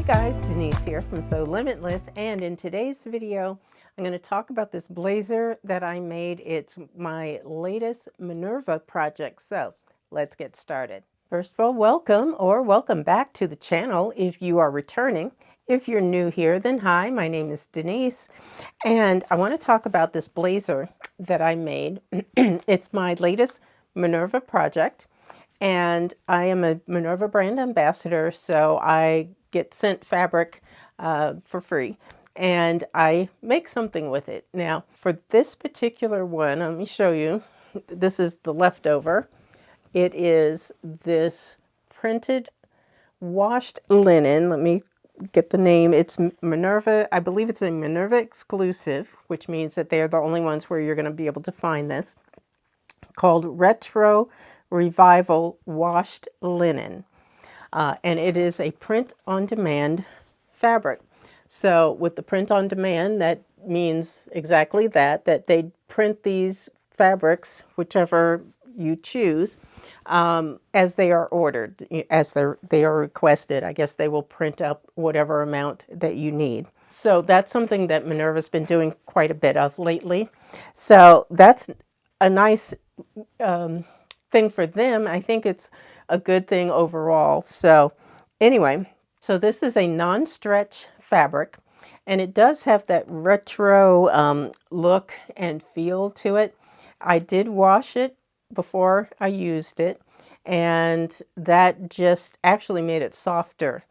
guys, Denise here from Sewlimitless, and in today's video I'm going to talk about this blazer that I made. It's my latest Minerva project, so let's get started. First of all, welcome back to the channel if you are returning. If you're new here, then hi, my name is Denise, and I want to talk about this blazer that I made. It's my latest Minerva project, and I am a Minerva brand ambassador, so I get sent fabric for free, and I make something with it. Now, for this particular one, let me show you. This is the leftover. It is this printed washed linen. Let me get the name. It's Minerva. I believe it's a Minerva exclusive, which means that they're the only ones where you're going to be able to find this, called Retro Revival Washed Linen. And it is a print-on-demand fabric. So with the print-on-demand, that means exactly that they print these fabrics, whichever you choose, as they are ordered, as they are requested. I guess they will print up whatever amount that you need. So that's something that Minerva's been doing quite a bit of lately. So that's a nice thing for them. I think it's a good thing overall. So anyway, so this is a non-stretch fabric, and it does have that retro look and feel to it. I did wash it before I used it, and that just actually made it softer.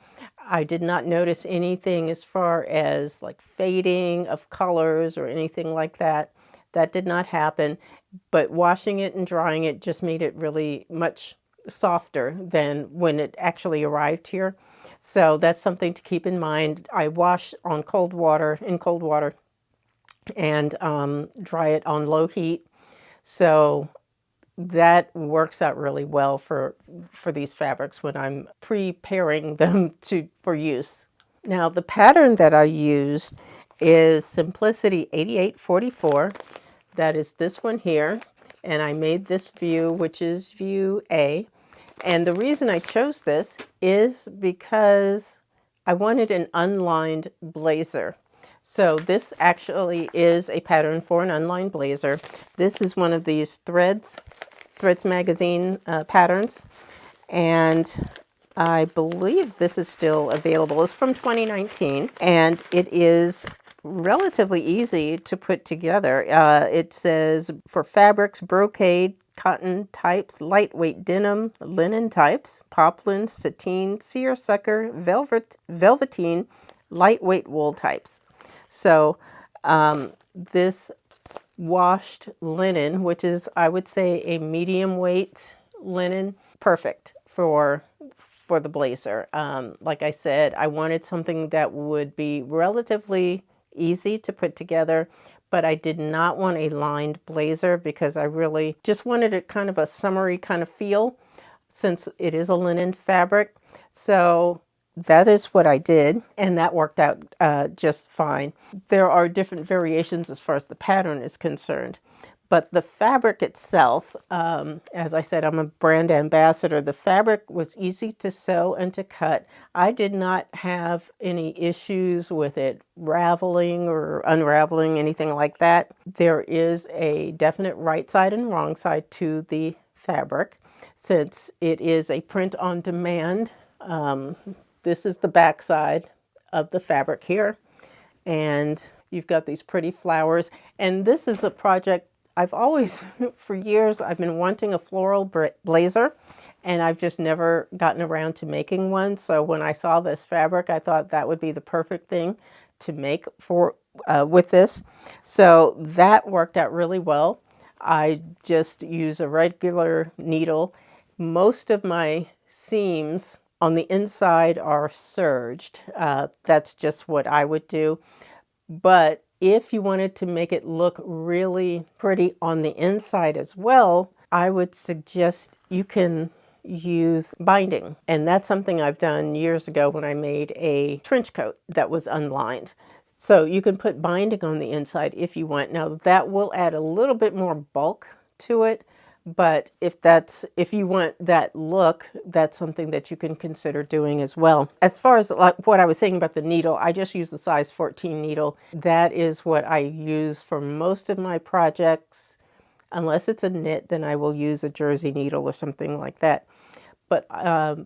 I did not notice anything as far as like fading of colors or anything like that. That did not happen, but washing it and drying it just made it really much softer than when it actually arrived here. So that's something to keep in mind. I wash on cold water, and dry it on low heat. So that works out really well for these fabrics when I'm preparing them for use. Now, the pattern that I used is Simplicity 8844. That is this one here, and I made this view, which is view A. And the reason I chose this is because I wanted an unlined blazer. So this actually is a pattern for an unlined blazer. This is one of these Threads magazine patterns, and I believe this is still available. It's from 2019, and it is relatively easy to put together. It says for fabrics, brocade, cotton types, lightweight denim, linen types, poplin, sateen, seersucker, velveteen, lightweight wool types. So this washed linen, which is, I would say, a medium weight linen, perfect for the blazer. Like I said, I wanted something that would be relatively easy to put together, but I did not want a lined blazer because I really just wanted it kind of a summery kind of feel since it is a linen fabric. So that is what I did, and that worked out just fine. There are different variations as far as the pattern is concerned, but the fabric itself, as I said, I'm a brand ambassador. The fabric was easy to sew and to cut. I did not have any issues with it raveling or unraveling, anything like that. There is a definite right side and wrong side to the fabric, since it is a print on demand. This is the back side of the fabric here, and you've got these pretty flowers. And this is a project I've always, for years, I've been wanting a floral blazer, and I've just never gotten around to making one. So when I saw this fabric, I thought that would be the perfect thing to make for with this. So that worked out really well. I just use a regular needle. Most of my seams on the inside are serged. That's just what I would do. But if you wanted to make it look really pretty on the inside as well, I would suggest you can use binding. And that's something I've done years ago when I made a trench coat that was unlined. So you can put binding on the inside if you want. Now that will add a little bit more bulk to it, But if you want that look, that's something that you can consider doing as well. As far as like what I was saying about the needle, I just use the size 14 needle. That is what I use for most of my projects. Unless it's a knit, then I will use a jersey needle or something like that. But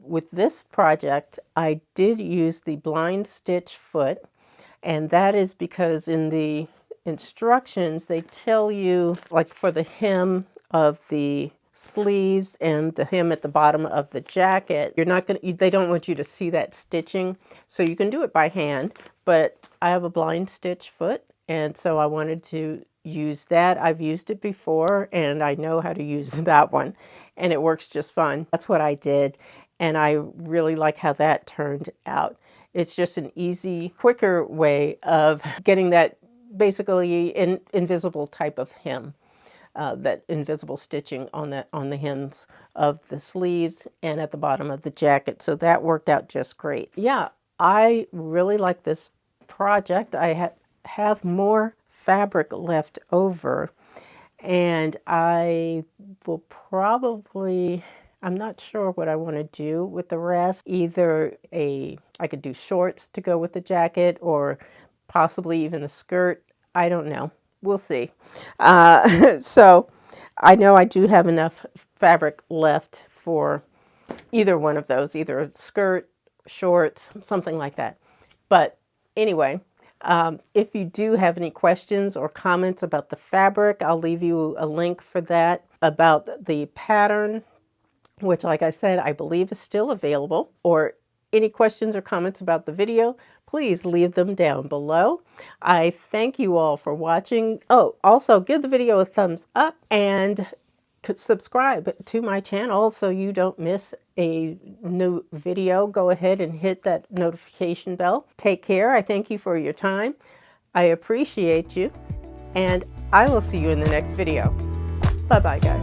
with this project, I did use the blind stitch foot, and that is because in the instructions they tell you, like for the hem of the sleeves and the hem at the bottom of the jacket, they don't want you to see that stitching, so you can do it by hand. But I have a blind stitch foot, and so I wanted to use that. I've used it before and I know how to use that one, and it works just fine. That's what I did, and I really like how that turned out. It's just an easy, quicker way of getting that basically invisible type of hem, that invisible stitching on the hems of the sleeves and at the bottom of the jacket. So that worked out just great. Yeah, I really like this project. I have more fabric left over, and I will probably, I'm not sure what I want to do with the rest. Either I could do shorts to go with the jacket, or possibly even a skirt. I don't know. We'll see. So I know I do have enough fabric left for either one of those, either a skirt, shorts, something like that. But anyway, if you do have any questions or comments about the fabric, I'll leave you a link for that. About the pattern, which, like I said, I believe is still available, or any questions or comments about the video, please leave them down below. I thank you all for watching. Oh, also give the video a thumbs up and subscribe to my channel so you don't miss a new video. Go ahead and hit that notification bell. Take care. I thank you for your time. I appreciate you, and I will see you in the next video. Bye-bye, guys.